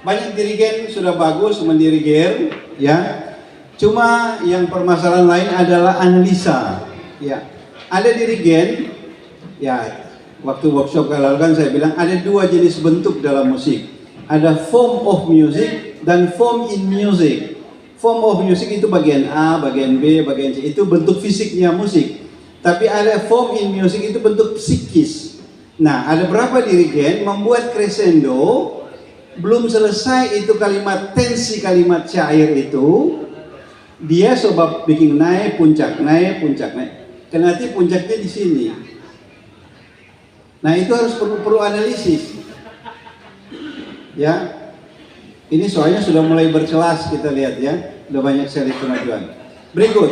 Banyak dirigen sudah bagus mendirigir, ya. Cuma yang permasalahan lain adalah analisa, ya. Ada dirigen, ya. Waktu workshop kalau kan saya bilang ada dua jenis bentuk dalam musik. Ada form of music dan form in music. Form of music itu bagian A, bagian B, bagian C, itu bentuk fisiknya musik. Tapi ada form in music itu bentuk psikis. Nah, ada berapa dirigen membuat crescendo, belum selesai itu kalimat tensi kalimat syair itu, dia coba bikin naik, puncak naik, puncak naik. Nanti puncaknya di sini. Nah, itu harus perlu analisis. Ya. Ini soalnya sudah mulai berkelas, kita lihat ya. Sudah banyak sekali kemajuan. Berikut.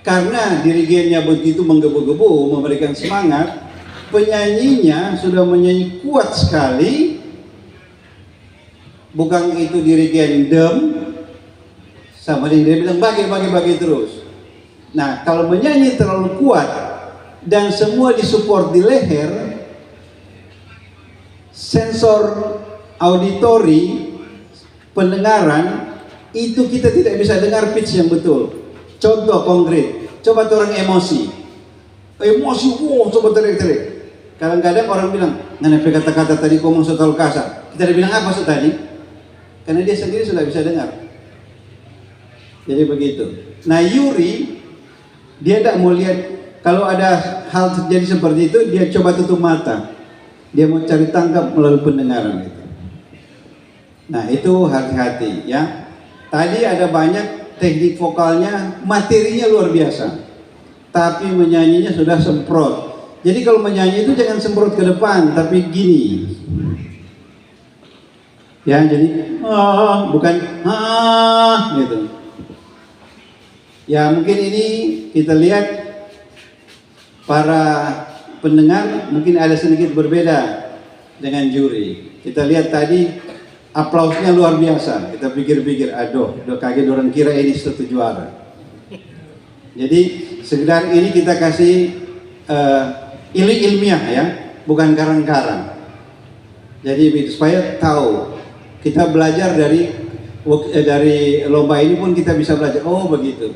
Karena dirigennya begitu menggebu-gebu, memberikan semangat, penyanyinya sudah menyanyi kuat sekali. Bukan itu dirigen dem, sama dia bilang bagi terus. Nah, kalau menyanyi terlalu kuat dan semua disupport di leher, sensor auditori, pendengaran, itu kita tidak bisa dengar pitch yang betul. Contoh konkret, coba orang emosi, wow, coba teriak-teriak. Kadang-kadang orang bilang, nggak kata-kata tadi ngomong terlalu kasar. Kita bilang apa tadi? Karena dia sendiri sudah bisa dengar. Jadi begitu. Nah, Yuri, dia tidak mau lihat kalau ada hal terjadi seperti itu, dia coba tutup mata. Dia mau cari tangkap melalui pendengaran itu. Nah, itu hati-hati ya. Tadi ada banyak teknik vokalnya, materinya luar biasa, tapi menyanyinya sudah semprot. Jadi kalau menyanyi itu jangan semprot ke depan, tapi gini. Ya, jadi bukan gitu. Ya, mungkin ini kita lihat para pendengar mungkin ada sedikit berbeda dengan juri. Kita lihat tadi aplausnya luar biasa. Kita pikir-pikir, aduh, udah kaget orang kira ini satu juara. Jadi sekedar ini kita kasih ilmiah ya, bukan karang-karang. Jadi supaya tahu, kita belajar dari lomba ini pun kita bisa belajar. Oh begitu.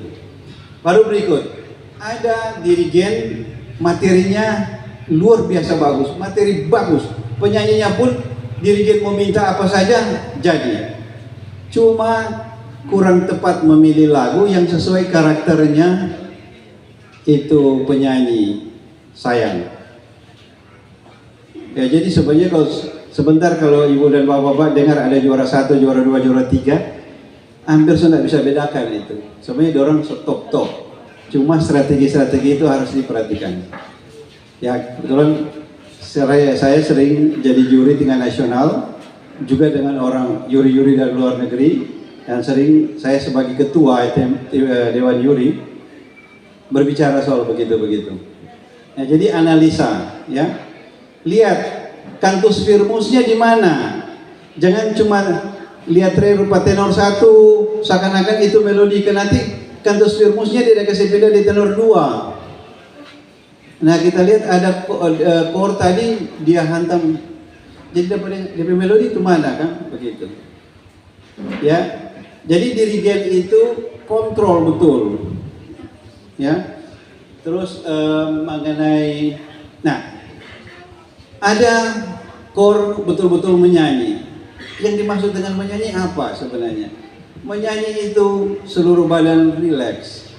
Baru berikut, ada dirigen materinya luar biasa bagus, materi bagus. Penyanyinya pun dirigen meminta apa saja jadi. Cuma kurang tepat memilih lagu yang sesuai karakternya itu penyanyi, sayang. Ya, jadi sebenarnya kalau sebentar kalau ibu dan bapak-bapak dengar ada juara 1, juara 2, juara 3, hampir sudah bisa bedakan itu. Sebenarnya orang top. Cuma strategi-strategi itu harus diperhatikan. Ya, kebetulan saya sering jadi juri tingkat nasional, juga dengan orang juri-juri dari luar negeri, dan sering saya sebagai ketua Dewan Juri berbicara soal begitu-begitu. Nah, jadi analisa, ya, lihat kantus firmusnya di mana. Jangan cuma lihat re rupa tenor 1, seakan-akan itu melodi, ke nanti kantus firmusnya dia kasih beda di tenor 2. Nah, kita lihat ada chord tadi dia hantam, jadi DP melodi itu mana kan, begitu. Ya, jadi dirigen itu kontrol betul. Ya, terus mengenai, nah, ada chord betul-betul menyanyi. Yang dimaksud dengan menyanyi apa sebenarnya? Menyanyi itu seluruh badan rileks,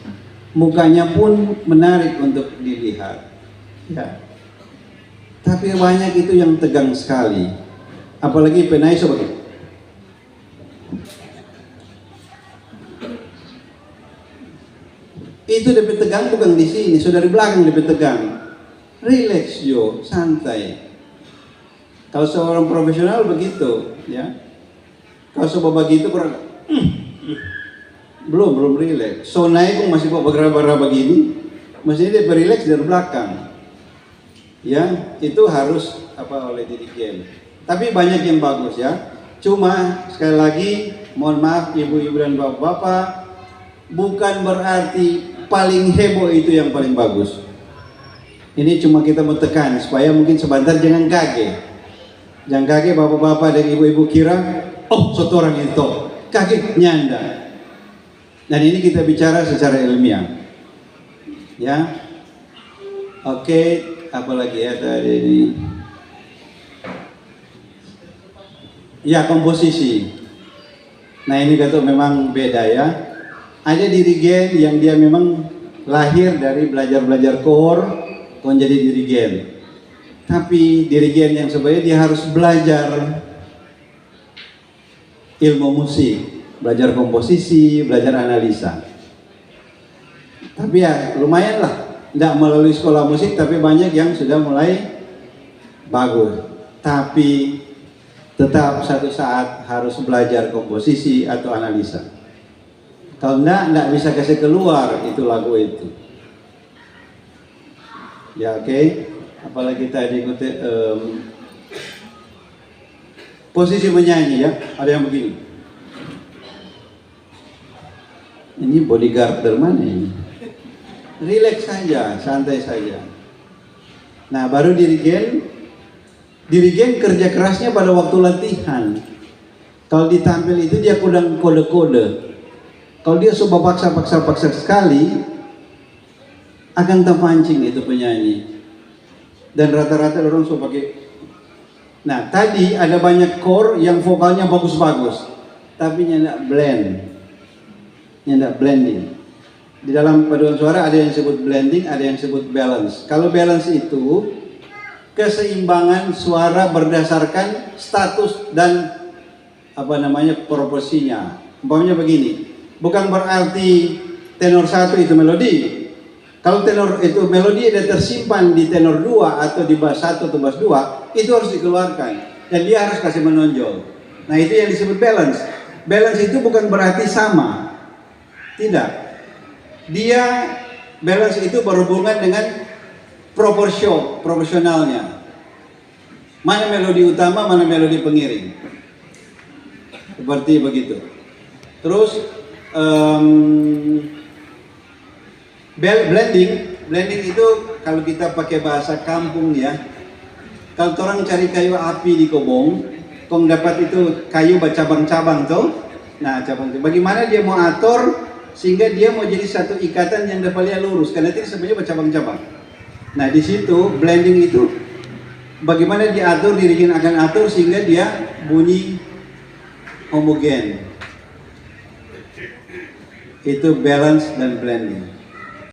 mukanya pun menarik untuk dilihat. Ya. Tapi banyak itu yang tegang sekali. Apalagi penai seperti itu, lebih tegang bukan di sini, sudah di belakang lebih tegang. Relax yo, santai. Kalau seorang profesional begitu, ya. Kalau coba begitu kurang, belum relax. So naik masih kok bergerak begini, mesti dia relax dari belakang. Ya, itu harus oleh dirigen. Tapi banyak yang bagus ya. Cuma sekali lagi, mohon maaf ibu-ibu dan bapak-bapak, bukan berarti paling heboh itu yang paling bagus. Ini cuma kita mau tekan supaya mungkin sebentar jangan kaget. Jangan kaget bapak-bapak dan ibu-ibu kira, oh seorang itu. Kaget nyanda. Dan ini kita bicara secara ilmiah. Ya. Oke, apalagi ya tadi ini. Ya, komposisi. Nah, ini kata memang beda ya. Ada dirigen yang dia memang lahir dari belajar kor, jadi dirigen. Tapi dirigen yang sebenarnya dia harus belajar ilmu musik, belajar komposisi, belajar analisa. Tapi ya lumayan lah, tidak melalui sekolah musik, tapi banyak yang sudah mulai bagus. Tapi tetap satu saat harus belajar komposisi atau analisa. Kalau enggak bisa kasih keluar itu lagu itu. Ya oke. Apalagi tadi posisi menyanyi ya, ada yang begini. Ini bodyguard dari mana ini? Relax saja, santai saja. Nah, baru dirigen kerja kerasnya pada waktu latihan. Kalau ditampil itu dia kurang kode-kode. Kalau dia coba paksa sekali, akan terpancing itu penyanyi. Dan rata-rata orang suka pakai. Nah, tadi ada banyak core yang vokalnya bagus-bagus, tapi nyendak blending. Di dalam paduan suara ada yang disebut blending, ada yang disebut balance. Kalau balance itu keseimbangan suara berdasarkan status dan proporsinya. Umpamanya begini, bukan berarti tenor 1 itu melodi. Kalau tenor itu melodi ada tersimpan di tenor 2 atau di bass 1 atau bass 2, itu harus dikeluarkan dan dia harus kasih menonjol. Nah, itu yang disebut balance. Balance itu bukan berarti sama. Tidak. Dia balance itu berhubungan dengan proporsionalnya. Mana melodi utama, mana melodi pengiring. Seperti begitu. Terus blending itu kalau kita pakai bahasa kampung ya. Kalau orang cari kayu api di kobong, kong dapat itu kayu bercabang-cabang tuh. Nah, cabang itu bagaimana dia mau atur sehingga dia mau jadi satu ikatan yang dapat lurus, karena itu sebenarnya bercabang-cabang. Nah, di situ blending itu bagaimana diatur, dirigen akan atur sehingga dia bunyi homogen. Itu balance dan blending.